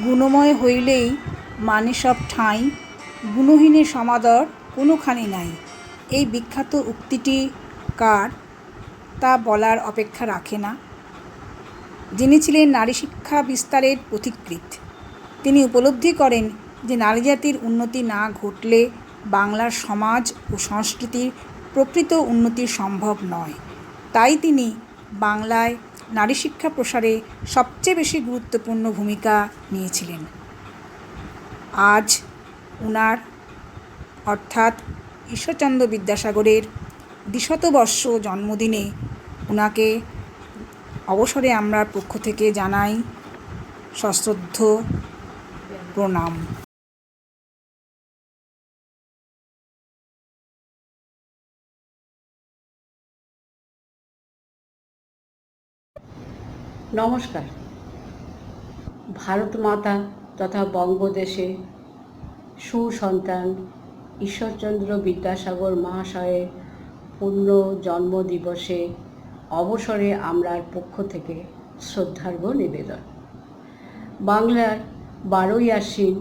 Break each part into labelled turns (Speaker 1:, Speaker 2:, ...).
Speaker 1: গুণময় হইলেই মানে সব ঠাঁই, গুণহীনের সমাদর কোনোখানি নাই। এই বিখ্যাত উক্তিটি কার তা বলার অপেক্ষা রাখে না। যিনি ছিলেন নারী শিক্ষা বিস্তারের পথিকৃৎ, তিনি উপলব্ধি করেন যে নারী জাতির উন্নতি না ঘটলে বাংলার সমাজ ও সংস্কৃতির প্রকৃত উন্নতি সম্ভব নয়। তাই তিনি বাংলায় নারী শিক্ষা প্রসারে সবচেয়ে বেশি গুরুত্বপূর্ণ ভূমিকা নিয়েছিলেন। আজ উনার অর্থাৎ ঈশ্বরচন্দ্র বিদ্যাসাগরের ২০০বর্ষ জন্মদিনে উনাকে অবসরে আমরা পক্ষ থেকে জানাই সশ্রদ্ধ প্রণাম।
Speaker 2: নমস্কার। ভারত মাতা তথা বঙ্গদেশে সুসন্তান ঈশ্বরচন্দ্র বিদ্যাসাগর মহাশয়ের পূর্ণ জন্মদিবসে অবসরে আমরার পক্ষ থেকে শ্রদ্ধার্ঘ্য নিবেদন। বাংলার 12ই আশ্বিন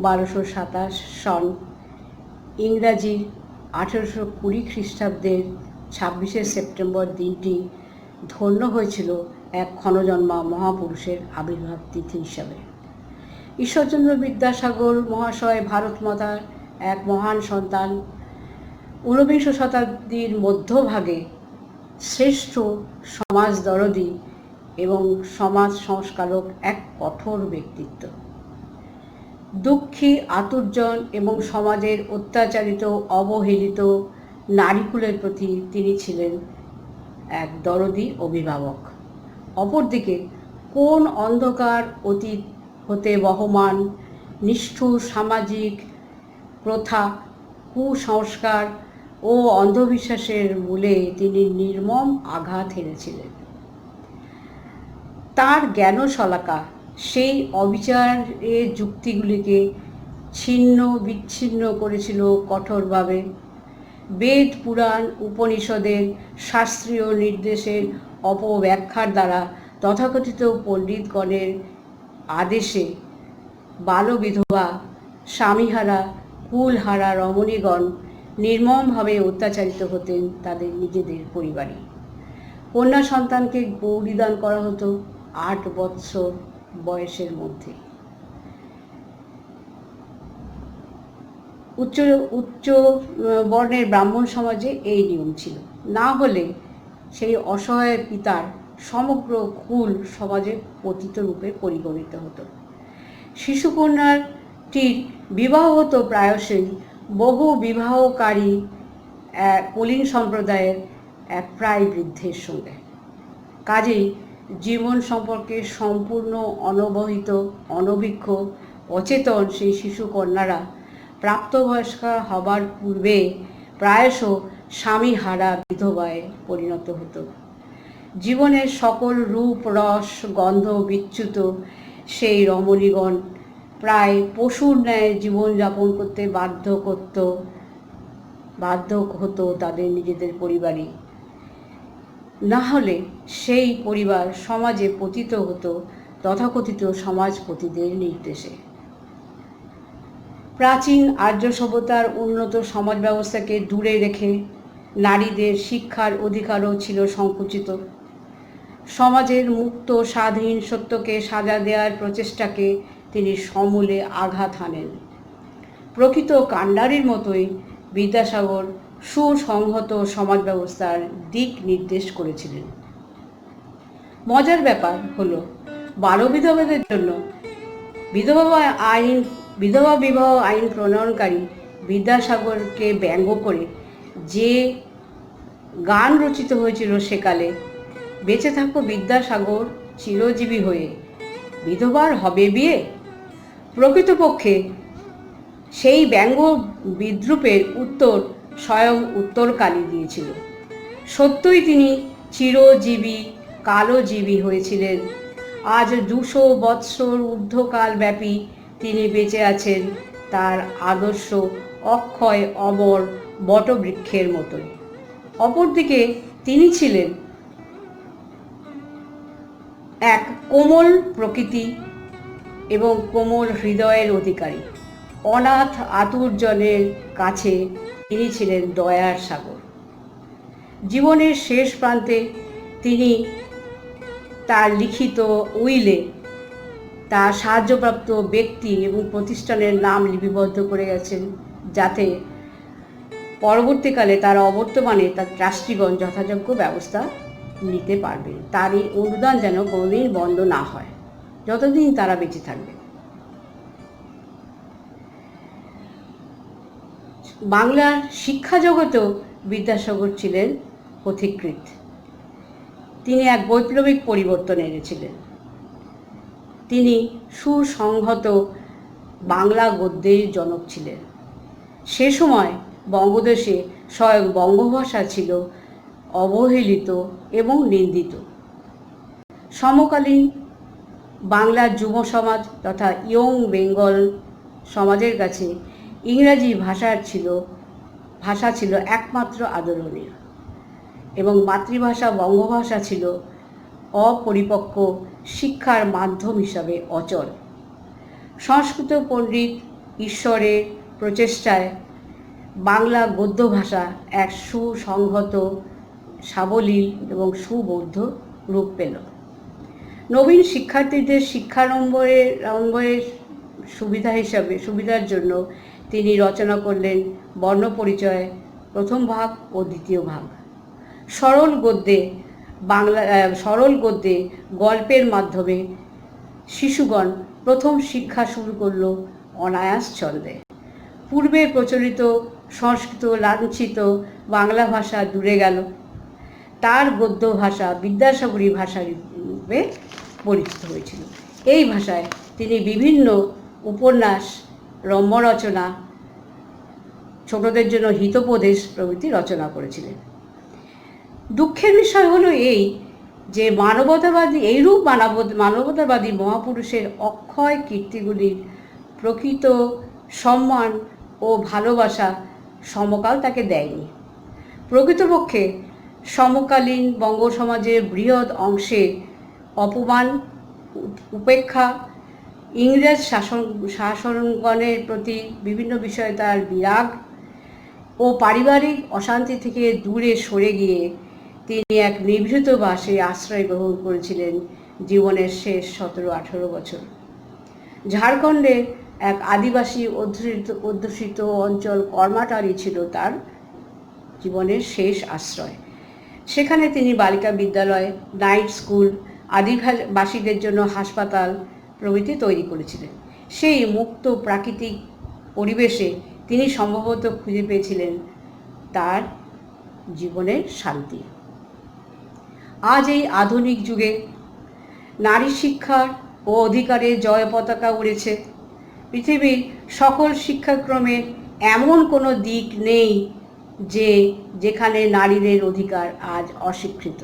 Speaker 2: 1227 সন, ইংরাজির 1820 খ্রিস্টাব্দের 26শে সেপ্টেম্বর দিনটি ধন্য হয়েছিল এক ক্ষণজন্মা মহাপুরুষের আবির্ভাব তিথি হিসাবে। ঈশ্বরচন্দ্র বিদ্যাসাগর মহাশয় ভারত মাতার এক মহান সন্তান। 19বিংশ শতাব্দীর মধ্যভাগে শ্রেষ্ঠ সমাজ দরদী এবং সমাজ সংস্কারক এক কঠোর ব্যক্তিত্ব। দুঃখী আতুরজন এবং সমাজের অত্যাচারিত অবহেলিত নারীকুলের প্রতি তিনি ছিলেন এক দরদী অভিভাবক। অপরদিকে কোন অন্ধকার অতীত হতে বহমান নিষ্ঠুর সামাজিক প্রথা, কুসংস্কার ও অন্ধবিশ্বাসের মূলে তিনি নির্মম আঘাত হেনেছিলেন। তার জ্ঞান শলাকা সেই অবিচারের যুক্তিগুলিকে ছিন্ন বিচ্ছিন্ন করেছিল কঠোরভাবে। বেদ পুরাণ উপনিষদের শাস্ত্রীয় নির্দেশের অপব্যাখ্যার দ্বারা তথাকথিত পণ্ডিতগণের আদেশে বালবিধবা, স্বামীহারা, কুলহারা রমণীগণ নির্মমভাবে অত্যাচারিত হতেন তাদের নিজেদের পরিবারে। কন্যা সন্তানকে গৌরীদান করা হতো 8 বৎসর বয়সের মধ্যে। উচ্চ বর্ণের ব্রাহ্মণ সমাজে এই নিয়ম ছিল, না হলে সেই অসহায় পিতার সমগ্র কুল সমাজে পতিত রূপে পরিগণিত হতো। শিশুকন্যাটির বিবাহ হতো প্রায়শই বহু বিবাহকারী কলিং সম্প্রদায়ের এক প্রায় বৃদ্ধের সঙ্গে। কাজেই জীবন সম্পর্কে সম্পূর্ণ অনবহিত, অনভিজ্ঞ, অচেতন সেই শিশুকন্যারা প্রাপ্তবয়স্কা হবার পূর্বে প্রায়শ স্বামীহারা বিধবায় পরিণত হতো। জীবনের সকল রূপ, রস, গন্ধ বিচ্যুত সেই রমণীগণ প্রায় পশুর ন্যায় জীবনযাপন করতে বাধ্য হতো তাদের নিজেদের পরিবারে। না হলে সেই পরিবার সমাজে পতিত হতো তথাকথিত সমাজপতিদের নির্দেশে। প্রাচীন আর্য সভ্যতার উন্নত সমাজ ব্যবস্থাকে দূরে রেখে নারীদের শিক্ষার অধিকারও ছিল সংকুচিত। সমাজের মুক্ত স্বাধীন সত্যকে সাজা দেওয়ার প্রচেষ্টাকে তিনি সমূলে আঘাত হানেন। প্রকৃত কাণ্ডারির মতোই বিদ্যাসাগর সুসংহত সমাজ ব্যবস্থার দিক নির্দেশ করেছিলেন। মজার ব্যাপার হলো, বালবিধবাদের জন্য বিধবা বিবাহ আইন প্রণয়নকারী বিদ্যাসাগরকে ব্যঙ্গ করে যে গান রচিত হয়েছিল সেকালে, বেঁচে থাকো বিদ্যাসাগর চিরজীবী হয়ে, বিধবার হবে বিয়ে। প্রকৃতপক্ষে সেই ব্যঙ্গ বিদ্রূপের উত্তর স্বয়ং উত্তরকালী দিয়েছিল। সত্যই তিনি চিরজীবী কালজীবী হয়েছিলেন। আজ 200 বৎসর ঊর্ধ্বকাল ব্যাপী তিনি বেঁচে আছেন তার আদর্শ অক্ষয় অমর বটবৃক্ষের মতোই। অপরদিকে তিনি ছিলেন এক কোমল প্রকৃতি এবং কোমল হৃদয়ের অধিকারী। অনাথ আতুরজনের কাছে তিনি ছিলেন দয়ার সাগর। জীবনের শেষ প্রান্তে তিনি তার লিখিত উইলে তার সাহায্যপ্রাপ্ত ব্যক্তি এবং প্রতিষ্ঠানের নাম লিপিবদ্ধ করে গেছেন, যাতে পরবর্তীকালে তার অবর্তমানে তার ট্রাস্টিগণ যথাযোগ্য ব্যবস্থা নিতে পারবে। তার এই অনুদান যেন কোনোদিন বন্ধ না হয়, যতদিন তারা বেঁচে থাকবে। বাংলার শিক্ষা জগতেও বিদ্যাসাগর ছিলেন পথিকৃৎ। তিনি এক বৈপ্লবিক পরিবর্তন এনেছিলেন। তিনি সুসংহত বাংলা গদ্যের জনক ছিলেন। সে সময় বঙ্গদেশে স্বয়ং বঙ্গভাষা ছিল অবহেলিত এবং নিন্দিত। সমকালীন বাংলার যুব সমাজ তথা ইয়ং বেঙ্গল সমাজের কাছে ইংরাজি ভাষা ছিল একমাত্র আদরণীয়, এবং মাতৃভাষা বঙ্গভাষা ছিল অপরিপক্ক শিক্ষার মাধ্যম হিসাবে অচল। সংস্কৃত পণ্ডিত ঈশ্বরের প্রচেষ্টায় বাংলা গদ্য ভাষা এক সুসংহত, সাবলীল এবং সুবৌদ্ধ রূপ পেল। নবীন শিক্ষার্থীদের শিক্ষারম্ভের সুবিধার জন্য তিনি রচনা করলেন বর্ণপরিচয় প্রথম ভাগ ও দ্বিতীয় ভাগ। সরল গদ্যে গল্পের মাধ্যমে শিশুগণ প্রথম শিক্ষা শুরু করল অনায়াস ছন্দে। পূর্বে প্রচলিত সংস্কৃত লাঞ্ছিত বাংলা ভাষা দূরে গেল। তার গদ্য ভাষা বিদ্যাসাগরী ভাষা রূপে পরিচিত হয়েছিল। এই ভাষায় তিনি বিভিন্ন উপন্যাস, রম্য রচনা, ছোটদের জন্য হিতোপদেশ প্রভৃতি রচনা করেছিলেন। দুঃখের বিষয় হলো এই যে মানবতাবাদী মহাপুরুষের অক্ষয় কীর্তিগুলির প্রকৃত সম্মান ও ভালোবাসা সমকাল তাকে দেয়নি। প্রকৃতপক্ষে সমকালীন বঙ্গ সমাজের বৃহৎ অংশের অপমান, উপেক্ষা, ইংরেজ শাসনগণের প্রতি বিভিন্ন বিষয়ে তার বিরাগ ও পারিবারিক অশান্তি থেকে দূরে সরে গিয়ে তিনি এক নিভৃত বাসে আশ্রয় গ্রহণ করেছিলেন জীবনের শেষ 17-18 বছর। ঝাড়খণ্ডের এক আদিবাসী অধ্যুষিত অঞ্চল কর্মাটারি ছিল তার জীবনের শেষ আশ্রয়। সেখানে তিনি বালিকা বিদ্যালয়, নাইট স্কুল, আদিবাসীদের জন্য হাসপাতাল প্রভৃতি তৈরি করেছিলেন। সেই মুক্ত প্রাকৃতিক পরিবেশে তিনি সম্ভবত খুঁজে পেয়েছিলেন তার জীবনের শান্তি। আজ এই আধুনিক যুগে নারী শিক্ষার ও অধিকারের জয় পতাকা উড়েছে। পৃথিবীর সকল শিক্ষাক্রমে এমন কোনো দিক নেই যেখানে নারীদের অধিকার আজ অস্বীকৃত।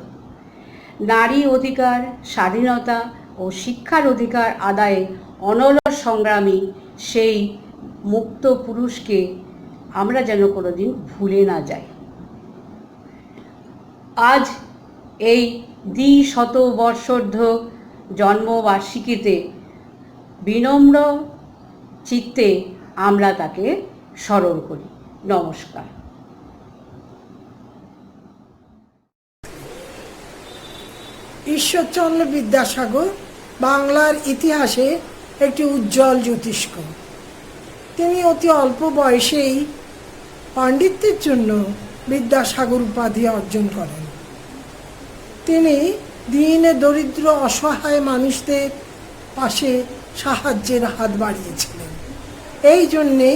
Speaker 2: নারী অধিকার, স্বাধীনতা ও শিক্ষার অধিকার আদায়ে অনলস সংগ্রামী সেই মুক্ত পুরুষকে আমরা যেন কোনোদিন ভুলে না যাই। আজ এই দ্বিশতবর্ষোর্ধ জন্মবার্ষিকীতে বিনম্র চিত্তে আমরা তাকে স্মরণ করি। নমস্কার।
Speaker 3: ঈশ্বরচন্দ্র বিদ্যাসাগর বাংলার ইতিহাসে একটি উজ্জ্বল জ্যোতিষ্ক। তিনি অতি অল্প বয়সেই পাণ্ডিত্যের জন্য বিদ্যাসাগর উপাধি অর্জন করেন। তিনি দীনে দরিদ্র অসহায় মানুষদের পাশে সাহায্যের হাত বাড়িয়েছিলেন। এই জন্যে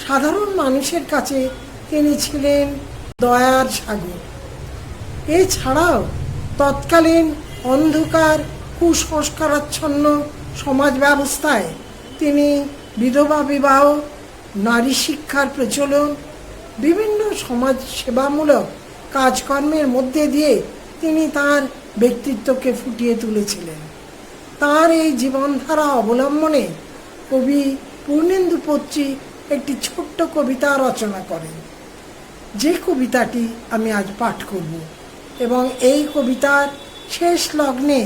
Speaker 3: সাধারণ মানুষের কাছে তিনি ছিলেন দয়ার সাগর। এছাড়াও তৎকালীন অন্ধকার কুসংস্কারাচ্ছন্ন সমাজ ব্যবস্থায় তিনি বিধবা বিবাহ, নারী শিক্ষার প্রচলন, বিভিন্ন সমাজ সেবামূলক কাজকর্মের মধ্যে দিয়ে তিনি তার ব্যক্তিত্বকে ফুটিয়ে তুলেছিলেন। তার এই জীবনধারা অবলম্বনে কবি পূর্ণেন্দু পত্রী একটি ছোট্ট কবিতা রচনা করেন, যে কবিতাটি আমি আজ পাঠ করব। এবং এই কবিতার শেষ লগ্নে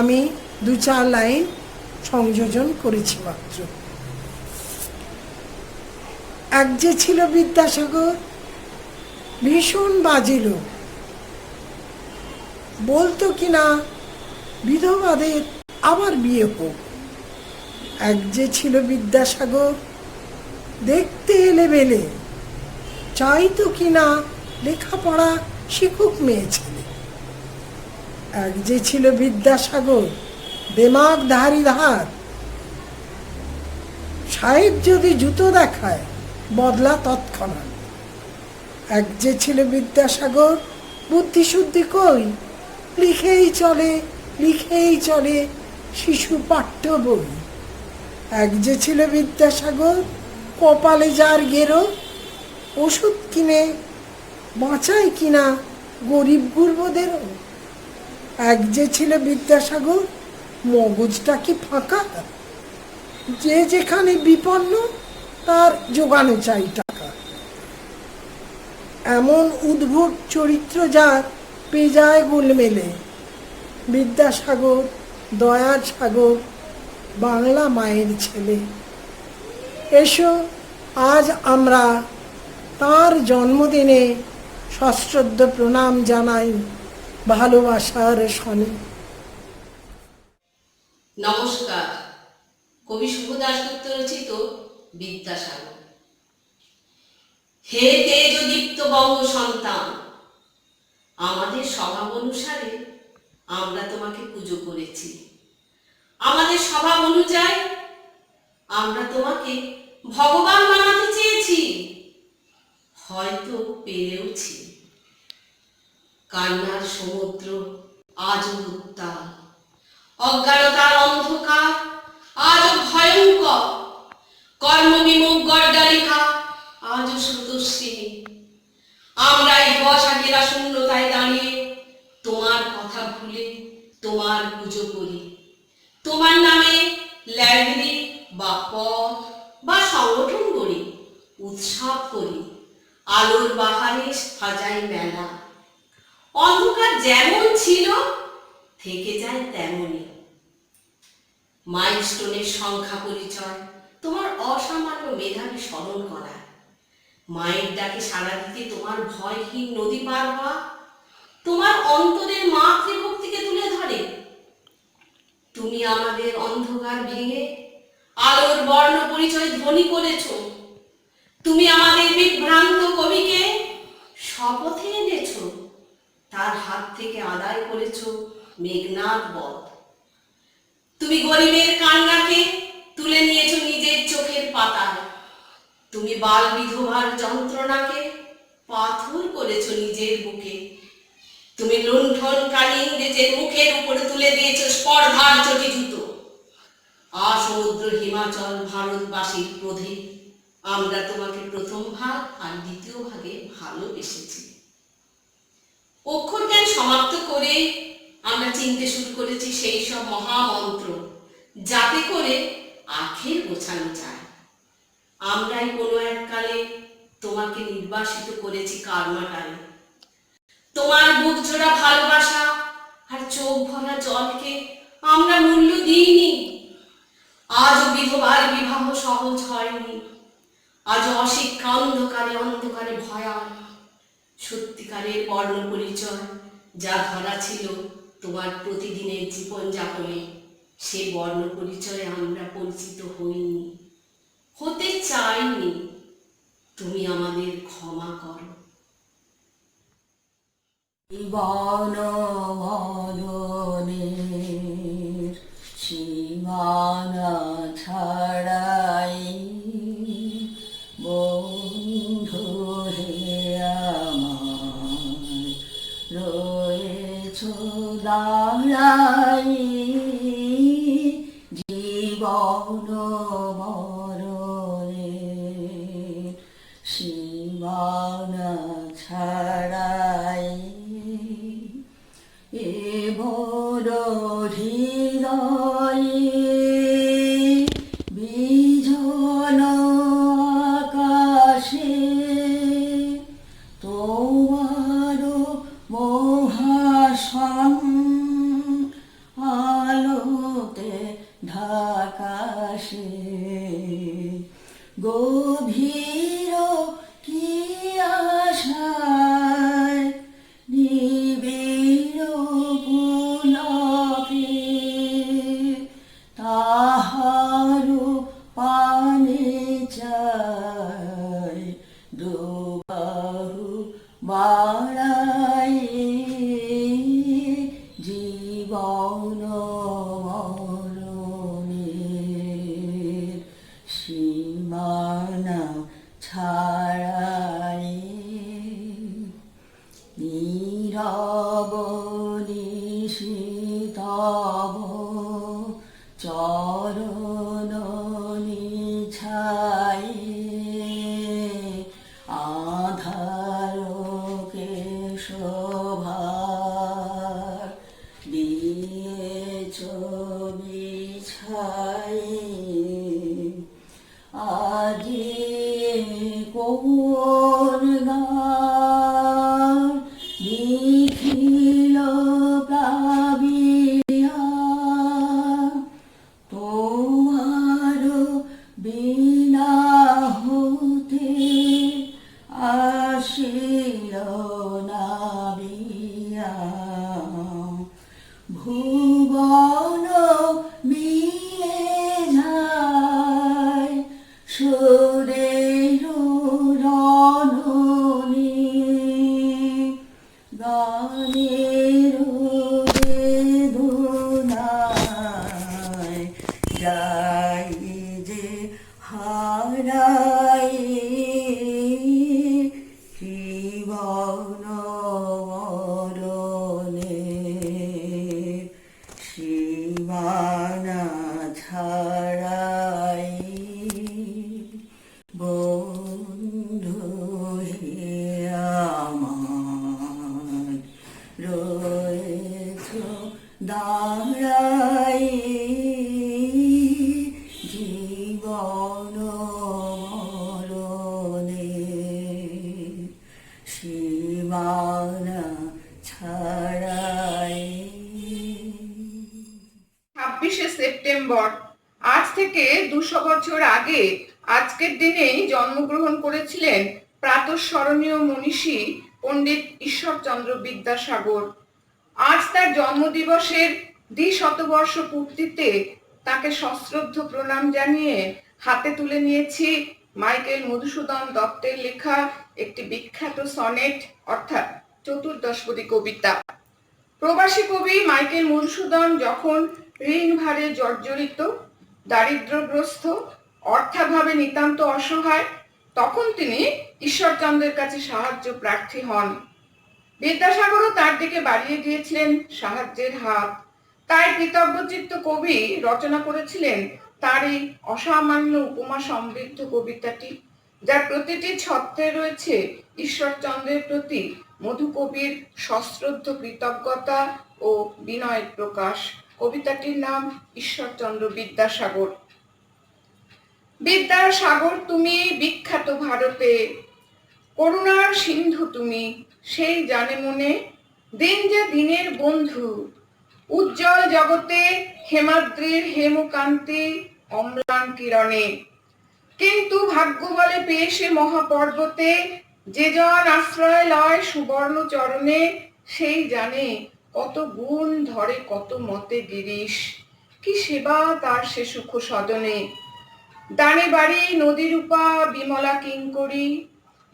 Speaker 3: আমি 2-4 লাইন সংযোজন করেছি মাত্র। এক যে ছিল বিদ্যাসাগর, ভীষণ বাজে লোক, বলতো কিনা বিধবাদের আবার বিয়ে হোক। এক যে ছিল বিদ্যাসাগর, দেখতে এলেবেলে, চাইতো কিনা লেখাপড়া শিখুক মেয়ে ছেলে। এক যে ছিল বিদ্যাসাগর, দেমাগ ধারি ধার, সাহেব যদি জুতো দেখায় বদলা তৎক্ষণাৎ। এক যে ছিল বিদ্যাসাগর, বুদ্ধি শুদ্ধি কই, লিখেই চলে শিশু পাঠ্য বই। এক যে ছিল বিদ্যাসাগর, কপালে যার গেরো, ওষুধ কিনে বাঁচায় কিনা গরিব গুরবদেরও। এক যে ছিল বিদ্যাসাগর, মগজটা কি ফাঁকা, যে যেখানে বিপন্ন তার জোগানে চাই টাকা। এমন উদ্ভট চরিত্র যার পেজায় গোলমেলে। বিদ্যাসাগর দয়ার সাগর, বাংলা মায়ের ছেলে। এসো আজ আমরা তার জন্মদিনে সশ্রদ্ধ প্রণাম জানাই ভালোবাসার সনে।
Speaker 4: নমস্কার। কবি শুভ দাশগুপ্ত রচিত বিদ্যাসাগর। হে তেজদীপ্ত বঙ্গ সন্তান, আমাদের স্বভাব অনুসারে আমরা তোমাকে পুজো করেছি। আমাদের স্বভাব অনুযায়ী আমরা তোমাকে ভগবান বানাতে চেয়েছি, হয়তো পেরেওছি। কান্নার সমুদ্র আজও উত্তাল, অজ্ঞানতার অন্ধকার আজও ভয়ঙ্কর, কর্মবিমুখ গড্ডালিকা আজও স্রোতস্বিনী। আমরা এই বসাকেরা শূন্যতায় দাঁড়িয়ে তোমার কথা ভুলে তোমার পুজো করি। তোমার নামে লাইব্রেরি বা পথ বা সংগঠন করি, উৎসব করি, আলোর বাহারে সাজাই মেলা। অন্ধকার যেমন ছিল থেকে যায় তেমনই। মাইলস্টোনের সংখ্যা পরিচয় তোমার অসামান্য মেধাবী স্মরণ করা, মায়ের ডাকে সাড়া দিতে তোমার ভয়হীন নদী পার হওয়া তোমার অন্তরের মাতৃভক্তিকে তুলে ধরে। তুমি আমাদের অন্ধকার ভেঙে আলোর বর্ণ পরিচয় ধ্বনি করেছ। তুমি আমাদের বিভ্রান্ত কবিকে শপথে এনেছ, তার হাত থেকে আদায় করেছ মেঘনাদ বধ। তুমি গরিবের কান্নাকে তুলে নিয়েছ নিজের চোখের পাতায়। তুমি বাল বিধবার যন্ত্রণাকে পাথর করেছ নিজের বুকে। তুমি লুণ্ঠনকারী ইংরেজের মুখের উপরে তুলে দিয়েছ স্পর্ধার চটি জুতো। সমুদ্র হিমাচল ভারতবাসীর ক্রোধে আমরা তোমাকে প্রথম ভাগ আর দ্বিতীয় ভাগে ভালোবেসেছি। অক্ষর জ্ঞান সমাপ্ত করে আমরা চিনতে শুরু করেছি সেই সব মহামন্ত্র, যাতে করে আখের গোছানো যায়। আমরাই কোনো এককালে তোমাকে নির্বাসিত করেছি কারমাটায়। তোমার বুক জোড়া ভালোবাসা আর চোখ ভরা জলকে আমরা মূল্য দিইনি। আজও বিধবার বিবাহ সহজ হয়নি, আজও অশিক্ষা অন্ধকারে অন্ধকারে ভয়াল। সত্যিকারের বর্ণ পরিচয় যা ধরা ছিল তোমার প্রতিদিনের জীবনযাপনে, সে বর্ণ পরিচয়ে আমরা পরিচিত হইনি, হতে চাইনি। তুমি আমাদের ক্ষমা করো।
Speaker 5: বন মরণের সীমানা ছাড়াই বন্ধু হে আমার রয়েছ দাঁড়াই। জীবন মরণের সীমানা ছাড়াই এ বড় হৃদয়ে বিজন আকাশে তোমার মহাসন আলোতে ঢা আকাশে গভীর কি আশায় নিবিড় পুলকে তাহারও পানে চায় দুবাহু বাড়াই জীবন মরণের সীমানা ছাড়াই নীরব নিশীতব চরণ নিছাই আধারকে শোভা দিয়েছ বিছাই আজি কোন গান দেখিল প্লাবিয়া তোমার বিনা হতে আসিল না বিয়া ভুবন মিলে যায় সুরের রণনী গানের বেদনায় যাই যে হারাই জীবন মরণের সীমানা ছাড়াই বন্ধু হে আমার রয়েছ দাঁড়াই জীবন মরণের সীমানা ছাড়াই।
Speaker 6: 26শে সেপ্টেম্বর আজ থেকে 200 বছর আগে আজকের দিনেই জন্মগ্রহণ করেছিলেন প্রাতঃস্মরণীয় মনীষী পণ্ডিত ঈশ্বরচন্দ্র বিদ্যাসাগর। আজ তার জন্মদিবসের দ্বিশতবর্ষ পূর্তিতে তাকে সশ্রদ্ধ প্রণাম জানিয়ে হাতে তুলে নিয়েছি মাইকেল মধুসূদন দত্তের লেখা একটি বিখ্যাত সনেট অর্থাৎ চতুর্দশপদী কবিতা। প্রবাসী কবি মাইকেল মধুসূদন যখন ঋণ ভারে জর্জরিত, দারিদ্র্যগ্রস্ত, অর্থাভাবে নিতান্ত অসহায়, তখন তিনি ঈশ্বরচন্দ্রের কাছে সাহায্য প্রার্থী হন। বিদ্যাসাগরও তার দিকে বাড়িয়ে দিয়েছিলেন সাহায্যের হাত। তাই কৃতজ্ঞচিত্ত কবি রচনা করেছিলেন তার এই অসামান্য উপমা সমৃদ্ধ কবিতাটি, যার প্রতিটি ছত্রে রয়েছে ঈশ্বরচন্দ্রের প্রতি মধুকবির সশ্রদ্ধ কৃতজ্ঞতা ও বিনয়ের প্রকাশ। কবিতাটির নাম ঈশ্বরচন্দ্র বিদ্যাসাগর। বিদ্যাসাগর তুমি বিখ্যাত ভারতে, করুণার সিন্ধু তুমি সেই জানে মনে, দিন যে দিনের বন্ধু, উজ্জ্বল জগতে হেমাদ্রির হেমকান্তি অম্লান কিরণে। কিন্তু ভাগ্য বলে পেয়ে সে মহাপর্বতে, যে জন আশ্রয় লয় সুবর্ণ চরণে, সেই জানে কত গুণ ধরে কত মতে গিরিশ, কি সেবা তার সে সুখ সদনে। দানে বাড়ি নদীরূপা বিমলা কিঙ্করী,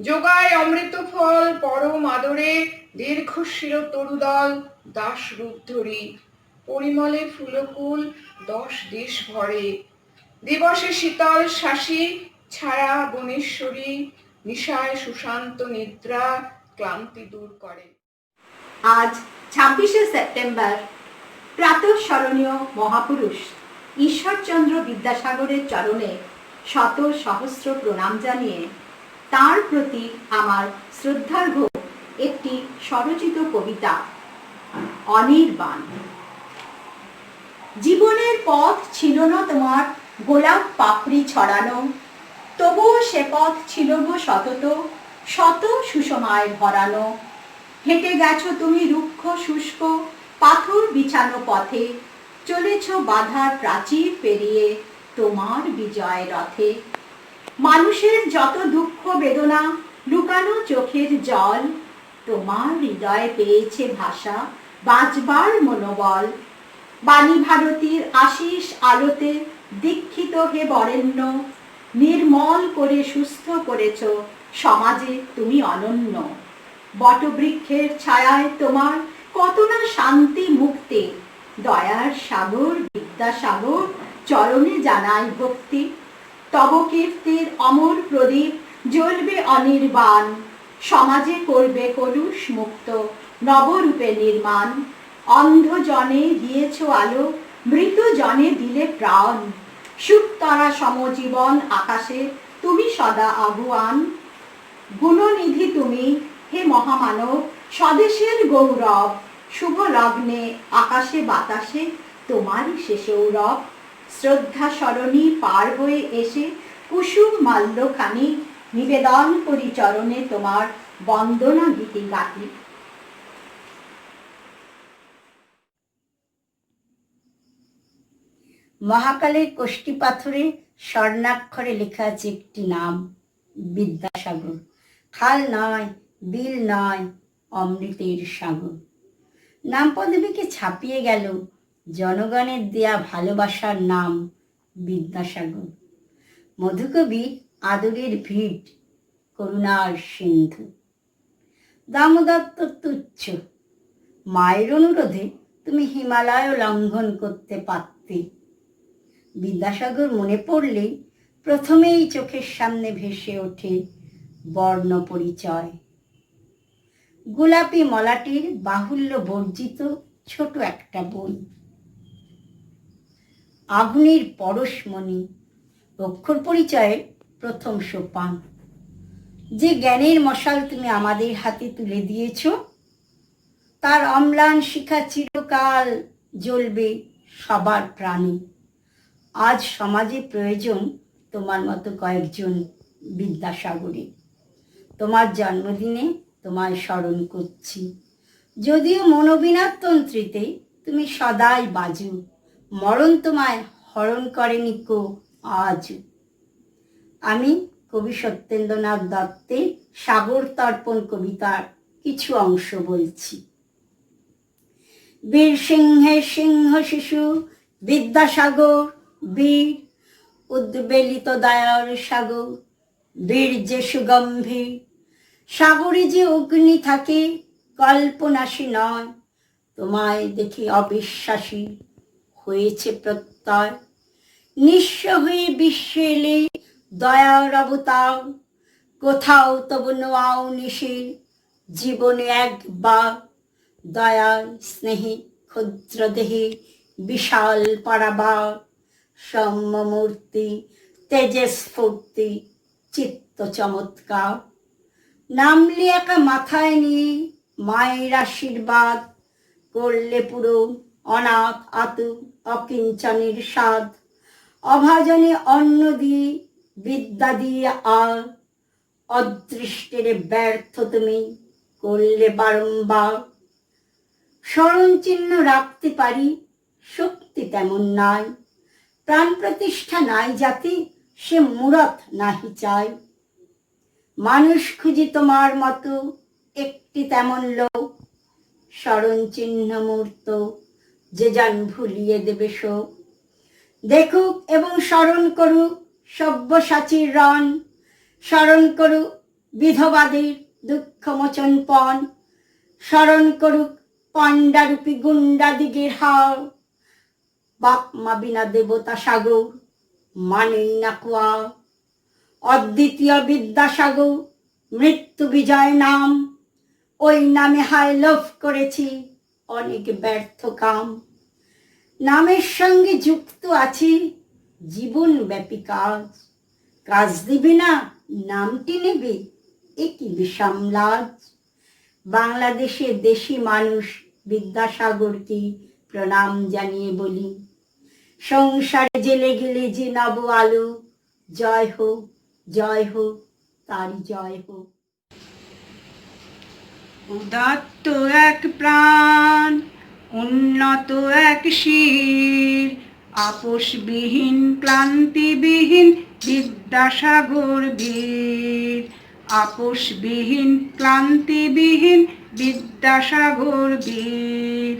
Speaker 6: যোগায় অমৃত ফল পরম আদরে, দীর্ঘশির তরুদল দাস রূপ ধরি, পরিমলে ফুলকুল 10 দিশ ভরে। দিবসে শীতল শাসী ছায়া বনেশ্বরী, নিশায় সুশান্ত নিদ্রা ক্লান্তি দূর করে।
Speaker 7: আজ 26শে সেপ্টেম্বর প্রাতঃস্মরণীয় মহাপুরুষ ঈশ্বরচন্দ্র বিদ্যাসাগরের চরণে শত সহস্র প্রণাম জানিয়ে তার প্রতি আমার শ্রদ্ধার্ঘ্য একটি স্বরচিত কবিতা অনির্বাণ। জীবনের পথ ছিল না তোমার গোলাপ পাপড়ি ছড়ানো, তবুও সে পথ ছিল গো সতত শত সুষমায় ভরানো। হেঁটে গেছো তুমি রুক্ষ শুষ্ক পাথর বিছানো পথে, চলেছ বাধার প্রাচীর পেরিয়ে তোমার বিজয় রথে। মানুষের যত দুঃখ বেদনা, লুকানো চোখের জল, তোমার হৃদয়ে পেয়েছে ভাষা, বাঁচবার মনোবল। বাণী ভারতীর আশিস আলোতে দীক্ষিত হে বরেণ্য, নির্মল করে সুস্থ করেছ সমাজে তুমি অনন্য। বটবৃক্ষের ছায়ায় তোমার কত না শান্তি মুক্তি, দয়ার সাগর বিদ্যাসাগর চরণে জানাই ভক্তি। তব কীর্তির অমর প্রদীপ জ্বলবে অনির্বাণ, সমাজে করবে কলুষ মুক্ত নবরূপে নির্মাণ। অন্ধ জনে দিয়েছ আলো, মৃত জনে দিলে প্রাণ, সুতরা সমজীবন আকাশে তুমি সদা আগুয়ান। গুণনিধি তুমি হে মহামানব, স্বদেশের গৌরব, শুভ লগ্নে আকাশে বাতাসে তোমারই সে সৌরভ। শ্রদ্ধা সরণী পার হয়ে এসে কুসুম মাল্যখানি, নিবেদন করি চরণে তোমার বন্দনা গীতি গাতি।
Speaker 8: মহাকালের কোষ্ঠী পাথরে স্বর্ণাক্ষরে লেখা আছে একটি নাম, বিদ্যাসাগর। খাল নয়, বিল নয়, অমৃতের সাগর। নাম পদবীকে ছাপিয়ে গেল জনগণের দেয়া ভালোবাসার নাম, বিদ্যাসাগর। মধুকবি আদরের ভিট, করুণার সিন্ধু। দামোদর তো তুচ্ছ, মায়ের অনুরোধে তুমি হিমালয় লঙ্ঘন করতে পারতে। বিদ্যাসাগর মনে পড়লেই প্রথমেই চোখের সামনে ভেসে ওঠে বর্ণ পরিচয়। গোলাপি মলাটির বাহুল্য বর্জিত ছোট একটা বই, আগুনের পরশমণি, অক্ষর পরিচয়ের প্রথম সোপান। যে জ্ঞানের মশাল তুমি আমাদের হাতে তুলে দিয়েছ, তার অম্লান শিখা চিরকাল জ্বলবে সবার প্রাণে। আজ সমাজে প্রয়োজন তোমার মতো কয়েকজন বিদ্যাসাগরে। তোমার জন্মদিনে তোমায় স্মরণ করছি, যদিও মনোবিনাদ তন্ত্রীতে তুমি সদাই বাজু, মরণ তোমায় হরণ করেনি কো আজ। আমি কবি সত্যেন্দ্রনাথ দত্তের সাগর তর্পণ কবিতার কিছু অংশ বলছি। বীর সিংহের সিংহ শিশু বিদ্যাসাগর, বীর উদ্বেলিত দয়ার সাগর, বীর যে সুগম্ভীর। সাগরে যে অগ্নি থাকে কল্পনাসী নয়, তোমায় দেখে অবিশ্বাসী হয়েছে প্রত্যয়। নিঃস্ব হয়ে বিশ্বে এলে দয়ার অবতার, কোথাও তবু নোয়াও নিশি জীবনে একবার। দয়ার স্নেহে ক্ষুদ্র দেহে বিশাল পারাবার, সৌম্যমূর্তি তেজস্ফূর্তি চিত্ত চমৎকার। নামলে একা মাথায় নিয়ে মায়ের আশীর্বাদ, করলে পুরো অনাথ আতু অকিঞ্চনের স্বাদ। অভাজনে অন্ন দিয়ে বিদ্যা দিয়ে আর, অদৃষ্টের ব্যর্থ তুমি করলে বারংবার। স্মরণ চিহ্ন রাখতে পারি শক্তি তেমন নাই, প্রাণ প্রতিষ্ঠা নাই যাতে সে মূরত নাহি চাই। মানুষ খুঁজি তোমার মতো একটি তেমন লোক, স্মরণ চিহ্ন মূর্ত যে যান ভুলিয়ে দেবে শোক। দেখুক এবং স্মরণ করুক সব্যসাচীর রণ, স্মরণ করুক বিধবাদের দুঃখ মোচন পণ। স্মরণ করুক পাণ্ডারূপী গুণ্ডাদিগের হার, বাপ মা বিনা দেবতা সাগর মানেই না কুয়া। অদ্বিতীয় বিদ্যাসাগর মৃত্যু বিজয় নাম, ওই নামে হায় লোভ করেছি অনেক ব্যর্থ কাম। নামের সঙ্গে যুক্ত আছি জীবনব্যাপী কাজ, কাজ দিবে না নামটি নেবে এ কি বিষম লাজ। বাংলাদেশের দেশি মানুষ বিদ্যাসাগরকে প্রণাম জানিয়ে বলি, সংসারে জেলে গেলে যে নব আলো, জয় হোক জয় হোক তারি জয় হোক।
Speaker 9: উদাত্ত এক প্রাণ
Speaker 1: উন্নত এক শির, আপোষবিহীন ক্লান্তিবিহীন বিদ্যাসাগর বীর। আপোষবিহীন ক্লান্তিবিহীন বিদ্যাসাগর বীর।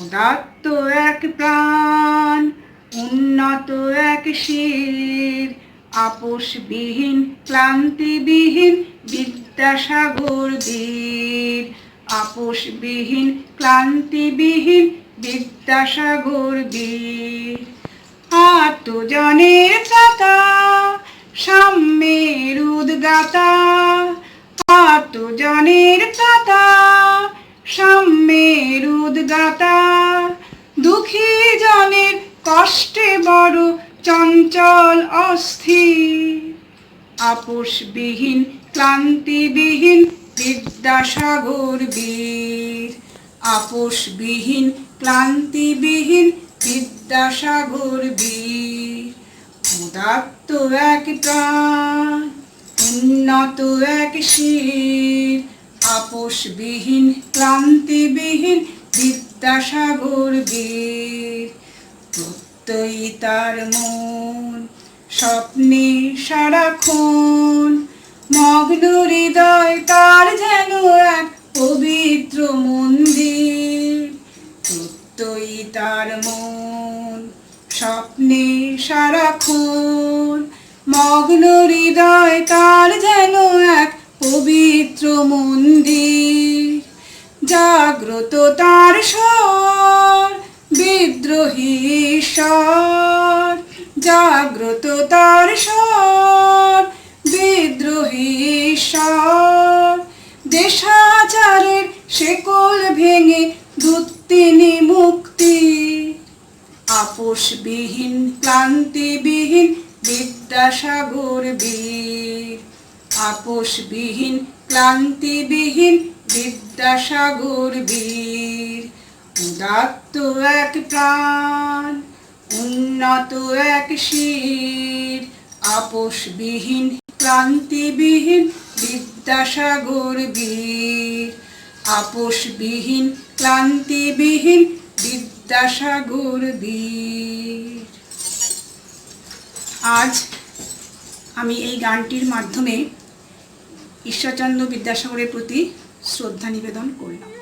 Speaker 1: উদাত্ত এক প্রাণ, উন্নত এক শির, আপোষবিহীন ক্লান্তিবিহীন বিদ্যাসাগর বীর। আপোষবিহীন ক্লান্তিবিহীন বিদ্যাসাগর বীর। আত্মজনের ত্রাতা, সাম্যের উদ্গাতা। আত্মজনের ত্রাতা, সাম্যের উদ্গাতা। দুঃখী জনের কষ্টে বড় চঞ্চল অস্থির। আপোষবিহীন ক্লান্তিবিহীন বিদ্যাসাগর বীর। আপোষবিহীন ক্লান্তিবিহীন বিদ্যাসাগর বীর। উদাত্ত এক প্রাণ, উন্নত এক শির, আপোষবিহীন ক্লান্তিবিহীন বিদ্যাসাগর বীর। প্রত্যয়ী তার মন, স্বপ্নে সারাক্ষণ, মগ্ন হৃদয় তার যেন এক পবিত্র মন্দির। প্রত্যয়ী তার মন, স্বপ্নে সারাক্ষণ, মগ্ন হৃদয় তার যেন এক পবিত্র মন্দির। জাগ্রত তার স্বর, বিদ্রোহী স্বর। জাগ্রত তার স্বর, বিদ্রোহী স্বর। দেশাচারের শেকল ভেঙে দূত তিনি মুক্তি। আপোষবিহীন ক্লান্তিবিহীন বিদ্যাসাগর বীর। আপোষবিহীন ক্লান্তিবিহীন বিদ্যাসাগর বীর। উদাত্ত এক প্রাণ, উন্নত এক শির, আপোষবিহীন ক্লান্তিবিহীন বিদ্যাসাগর বীর। আপোষবিহীন ক্লান্তিবিহীন বিদ্যাসাগর বীর। আজ আমি এই গানটির মাধ্যমে ঈশ্বরচন্দ্র বিদ্যাসাগরের প্রতি শ্রদ্ধা নিবেদন করলাম।